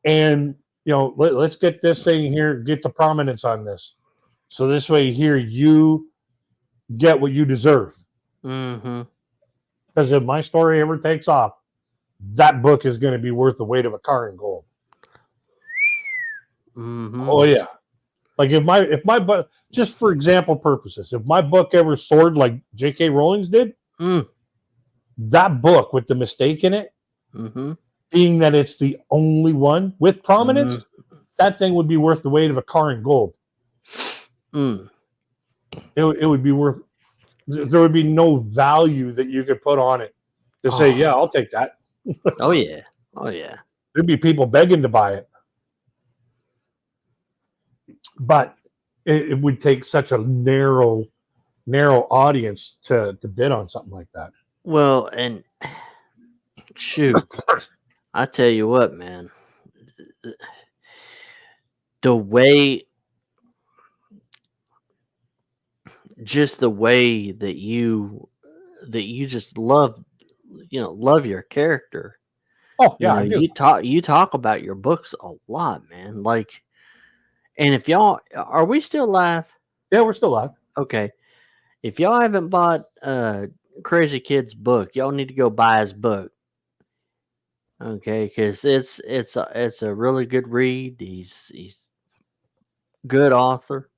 and let's get this thing here, get the prominence on this. So this way here you get what you deserve. Mm-hmm. Because if my story ever takes off, that book is going to be worth the weight of a car in gold. Mm-hmm. Oh yeah. Like if my book, just for example purposes, if my book ever soared like J.K. Rowling's did, that book with the mistake in it, being that it's the only one with prominence, that thing would be worth the weight of a car in gold. It would be worth. There would be no value that you could put on it to say, yeah, I'll take that. Oh yeah. There'd be people begging to buy it. But it would take such a narrow audience to bid on something like that. Well, and shoot, I tell you what, man, the way that you just love your character. Oh yeah, I do. You talk about your books a lot, man. Like, and if y'all are we still live? Yeah, we're still live. Okay. If y'all haven't bought Crazy Kid's book, y'all need to go buy his book. Okay, because it's a really good read. He's good author.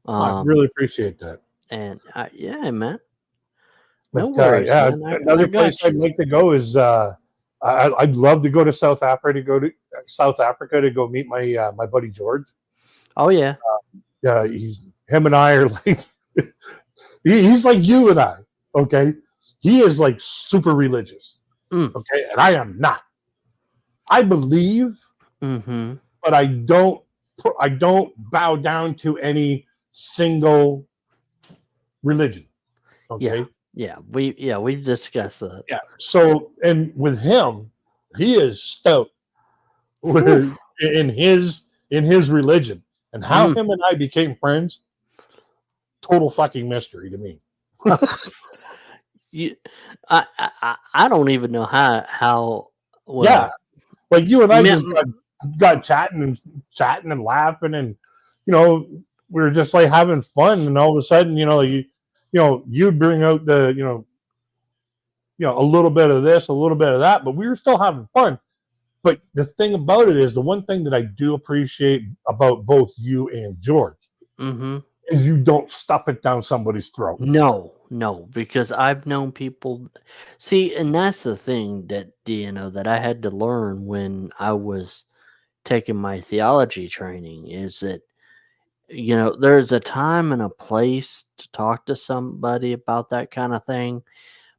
I really appreciate that. And yeah, man. No worries, man. Another place I'd like to go is I'd love to go to South Africa to go meet my buddy George. Oh yeah. Him and I are like he's like you and I. Okay, he is like super religious. Okay, and I am not. I believe, but I don't bow down to any single religion. Okay. Yeah, we've discussed that. Yeah. So, and with him, he is stout in his religion, and how him and I became friends, total fucking mystery to me. I don't even know how. Well, yeah, like you and I just got chatting and laughing, and we were just like having fun, and all of a sudden, you'd bring out the a little bit of this, a little bit of that, but we were still having fun. But the thing about it is, the one thing that I do appreciate about both you and George is you don't stuff it down somebody's throat. No, because I've known people. See, and that's the thing that that I had to learn when I was taking my theology training is that there's a time and a place to talk to somebody about that kind of thing.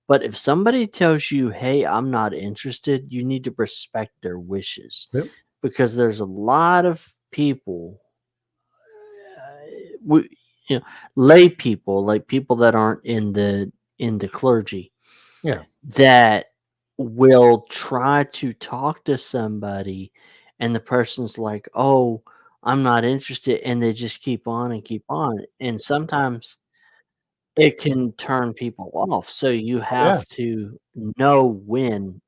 But if somebody tells you, "Hey, I'm not interested," you need to respect their wishes. Yep. Because there's a lot of people, lay people, like people that aren't in the clergy, that will try to talk to somebody, and the person's like, "Oh, I'm not interested," and they just keep on and keep on, and sometimes it can turn people off. So you have to know when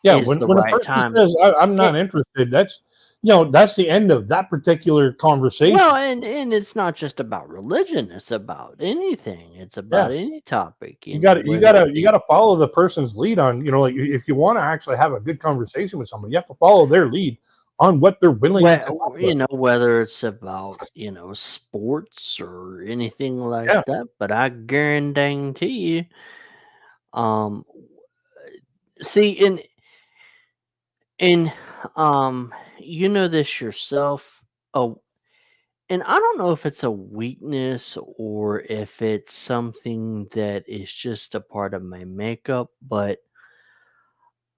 is when the a right person time. says I'm not interested, that's that's the end of that particular conversation. Well, and it's not just about religion, it's about anything. It's about any topic. You gotta follow the person's lead on, like if you want to actually have a good conversation with someone, you have to follow their lead on what they're willing to talk about. Whether it's about sports or anything like that. But I guarantee you, see, and you know this yourself. Oh, and I don't know if it's a weakness or if it's something that is just a part of my makeup, but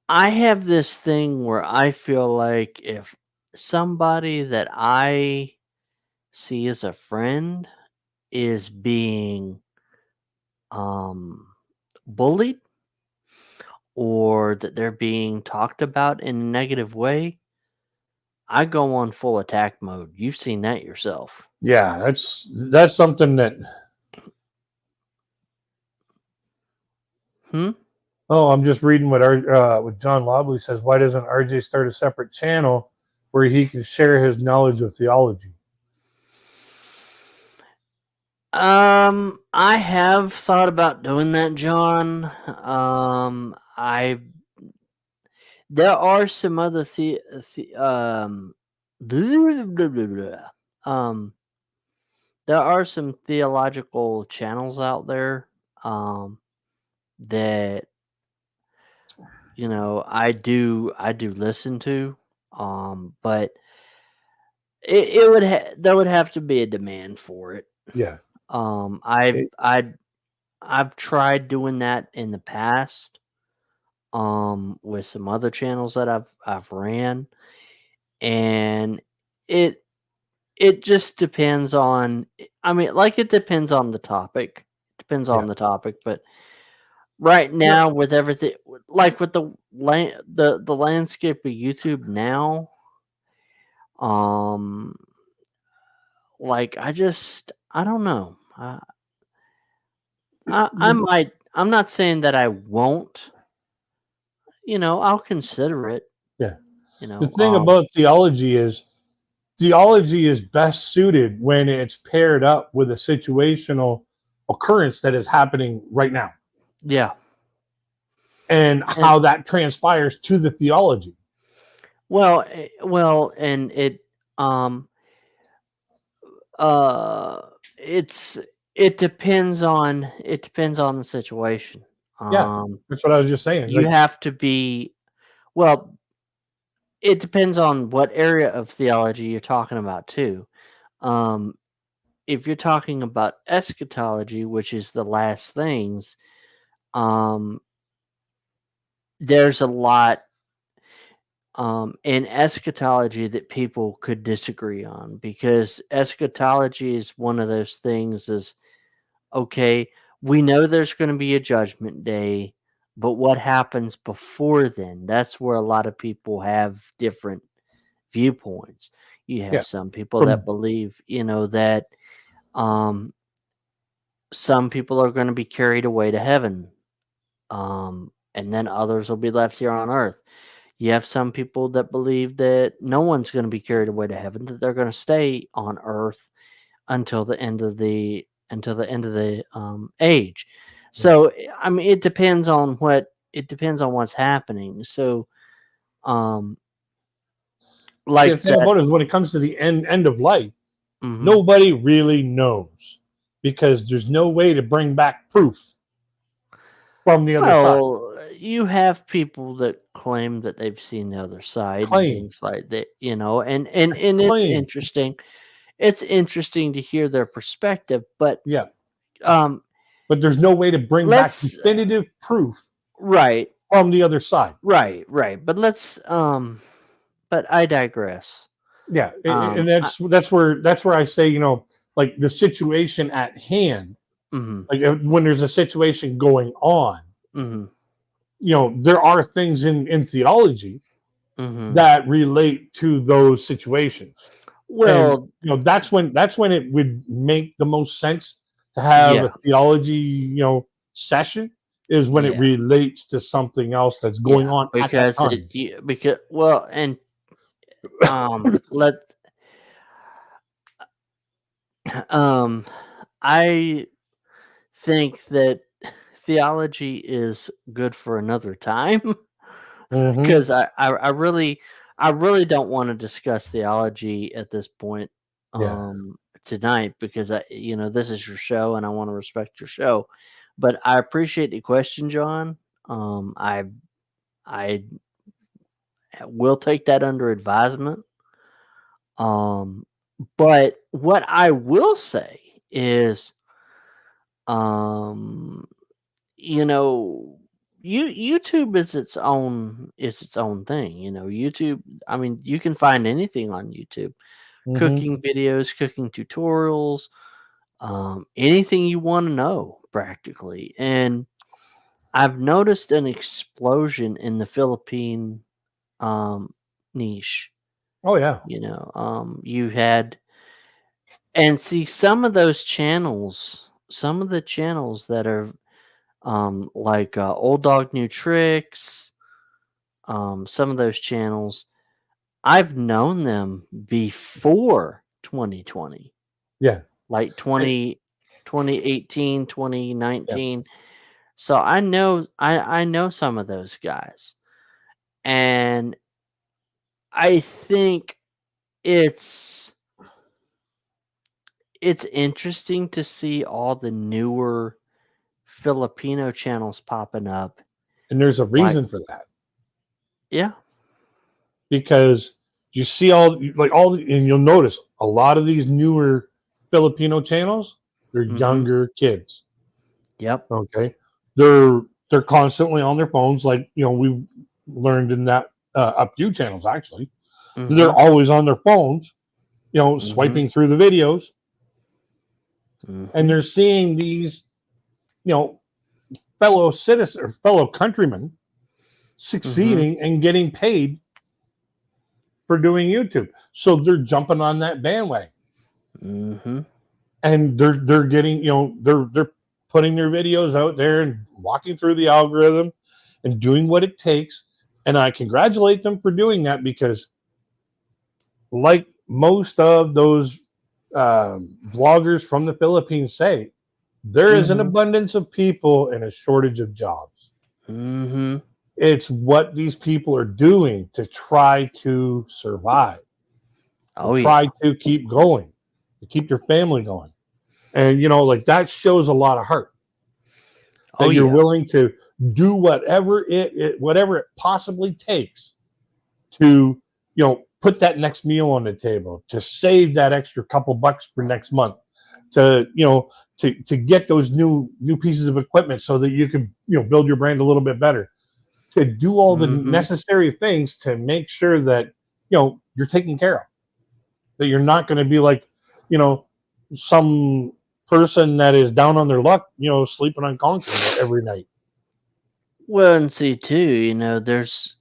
I have this thing where I feel like if somebody that I see as a friend is being bullied or that they're being talked about in a negative way, I go on full attack mode. You've seen that yourself. Yeah, that's something that. Hmm? Oh, I'm just reading what John Lobley says. Why doesn't RJ start a separate channel where he can share his knowledge of theology? I have thought about doing that, John. There are some other blah, blah, blah, blah. There are some theological channels out there that I do listen to, but it would there would have to be a demand for it. Yeah. Um, I've It- I I've tried doing that in the past, with some other channels that I've ran, and it it just depends on. I mean, like it depends on the topic. Depends yeah. on the topic, but right Yeah. now with everything, like with the landscape of YouTube now, um, like I don't know. I The, might. I'm not saying that I won't. I'll consider it. yeah. You The know, thing about theology is best suited when it's paired up with a situational occurrence that is happening right now yeah, and and how that transpires to the theology. well, and um, uh, it's it depends on the situation. Yeah. That's what I was just saying. You Like, have to be well. It depends on what area of theology you're talking about too. Um, if you're talking about eschatology, which is the last things, um, there's a lot in eschatology that people could disagree on, because eschatology is one of those things is okay, we know there's going to be a judgment day, but what happens before then? That's where a lot of people have different viewpoints. You have yeah. some people that From believe, that um, some people are going to be carried away to heaven, and then others will be left here on earth. You have some people that believe that no one's going to be carried away to heaven; that they're going to stay on earth until the end of the age. yeah. So I mean, it depends on what's happening. So, um, See, the like thing that. about it is when it comes to the end of life, Mhm. nobody really knows because there's no way to bring back proof from the other side. Well, you have people that claim that they've seen the other side and Claim, things like that, and it's claim. interesting. It's interesting to hear their perspective, but Yeah. um, But there's no way to bring back let's definitive proof right, from the other side. right, but but I digress. Yeah. And I, that's where I say, like the situation at hand, mhm, like when there's a situation going on, mhm, there are things in theology mhm. that relate to those situations. And Well, that's when it would make the most sense to have yeah, a theology session, is when it yeah, relates to something else that's going yeah, on at that because time. and let um I think that theology is good for another time, Hmm. because I really don't want to discuss theology at this point Yeah. tonight, because this is your show and I want to respect your show. But I appreciate the question, John. I will take that under advisement. Um, but what I will say is, um, you know, YouTube is its own thing. YouTube. I mean, you can find anything on YouTube: Hmm. cooking videos, cooking tutorials, anything you want to know, practically. And I've noticed an explosion in the Philippine niche. Oh yeah. You had, and see, some of those channels, some of the channels that are like Old Dog New Tricks, some of those channels, I've known them before 2020, Yeah. like And- 2018, twenty yeah. nineteen. So I know some of those guys, and I think it's it's interesting to see all the newer Filipino channels popping up. And there's a Like, reason for that, yeah, because you see and you'll notice a lot of these newer Filipino channels, they're Mhm. younger kids. yep, Okay. They're constantly on their phones, like we learned in that UpU channels actually. They're mhm, always on their phones, mhm, swiping through the videos, and mhm, they're seeing these, you know, fellow citizens or fellow countrymen mhm, succeeding and getting paid for doing YouTube. So they're jumping on that bandwagon, mhm. and they're getting, they're putting their videos out there and walking through the algorithm and doing what it takes. And I congratulate them for doing that, because like most of those vloggers from the Philippines say, there is an Mhm. abundance of people and a shortage of jobs. Mhm. It's what these people are doing to try to survive, to Oh try yeah. to keep going, to keep their family going. And, like that shows a lot of heart, Oh that you're yeah. willing to do whatever it possibly takes to, put that next meal on the table, to save that extra couple bucks for next month, to, to get those new pieces of equipment so that you can, build your brand a little bit better, to do all the Mhm. necessary things to make sure that, you're taken care of, that you're not going to be like, you know, some person that is down on their luck, sleeping on concrete every night. Well, and see too, there's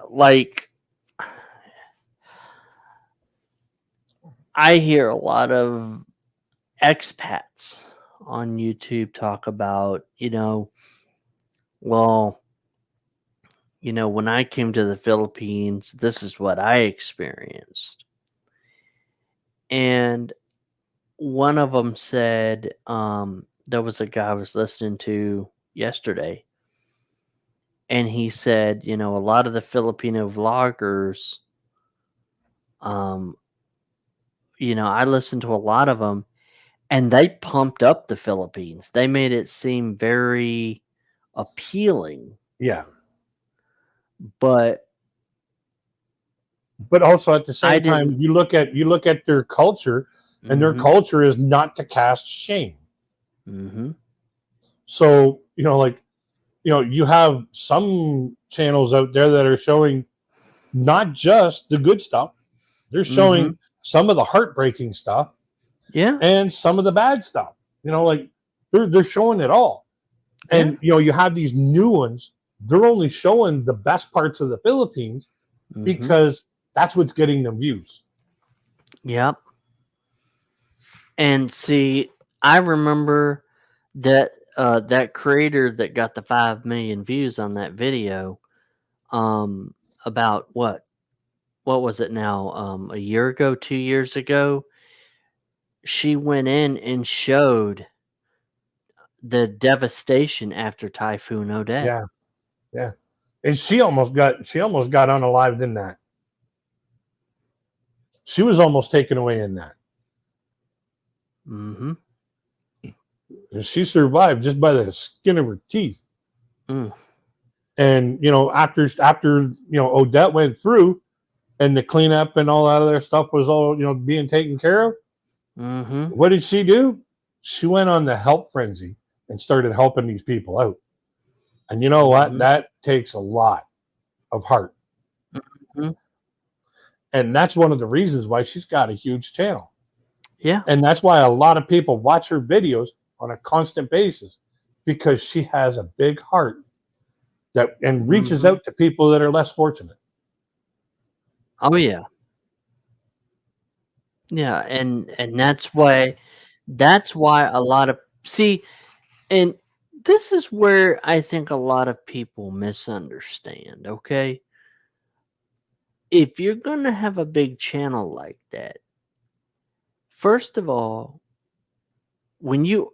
like I hear a lot of expats on YouTube talk about, well, when I came to the Philippines, this is what I experienced. And one of them said, there was a guy I was listening to yesterday, and he said, a lot of the Filipino vloggers, um, I listened to a lot of them, and they pumped up the Philippines. They made it seem very appealing, Yeah. but But also at the I same time, didn't. you look at their culture, and their Mhm. culture is not to cast shame. Mhm. So, you have some channels out there that are showing not just the good stuff, they're Mhm. showing some of the heartbreaking stuff Yeah. and some of the bad stuff. They're showing it all. Yeah. And you have these new ones, they're only showing the best parts of the Philippines Mhm. because that's what's getting them views. Yep. And see, I remember that creator that got the 5 million views on that video, about what was it now? A year ago, 2 years ago, she went in and showed the devastation after Typhoon Odette. Yeah, yeah. And she almost got unalived in that. She was almost taken away in that. Mhm. And she survived just by the skin of her teeth. Mm. And after Odette went through, and the cleanup and all that other stuff was all being taken care of, Mhm. what did she do? She went on the help frenzy and started helping these people out. And you know what? Mhm. That takes a lot of heart. Mhm. And that's one of the reasons why she's got a huge channel. Yeah. And that's why a lot of people watch her videos on a constant basis, because she has a big heart that and reaches Mhm. out to people that are less fortunate. Oh yeah. Yeah, and that's why a lot of see, and this is where I think a lot of people misunderstand, okay? If you're going to have a big channel like that, first of all, when you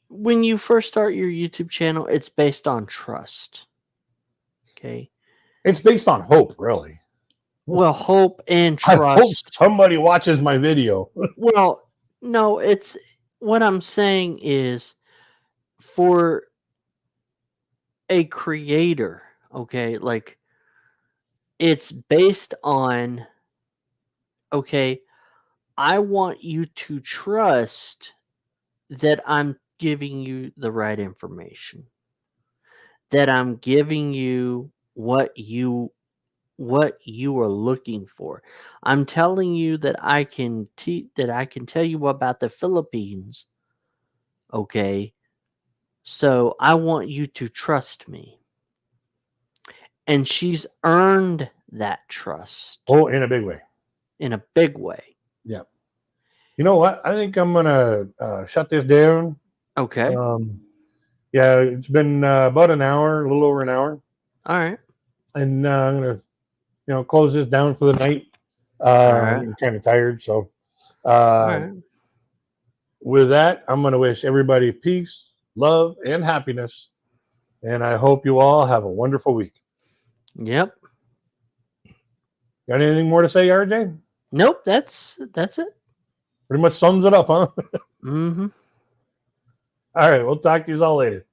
when you first start your YouTube channel, it's based on trust, okay? It's based on hope, really. Well, hope and I hope trust. somebody watches my video. Well, no, it's what I'm saying is for a creator, okay, like it's based on, okay, I want you to trust that I'm giving you the right information, that I'm giving you what you are looking for. I'm telling you that I can tell you about the Philippines, okay? So I want you to trust me. And she's earned that trust Oh, in a big way. in a big way. Yeah. You know what? I think I'm gonna shut this down. Okay. Yeah, it's been about an hour, a little over an hour, All right. and I'm gonna close this down for the night. All right. I'm kind of tired, so All uh, right. with that, I'm gonna wish everybody peace, love, and happiness, and I hope you all have a wonderful week. Yep. Got anything more to say, RJ? Nope, that's it. Pretty much sums it up, huh? Mhm. All right, we'll talk to you all later.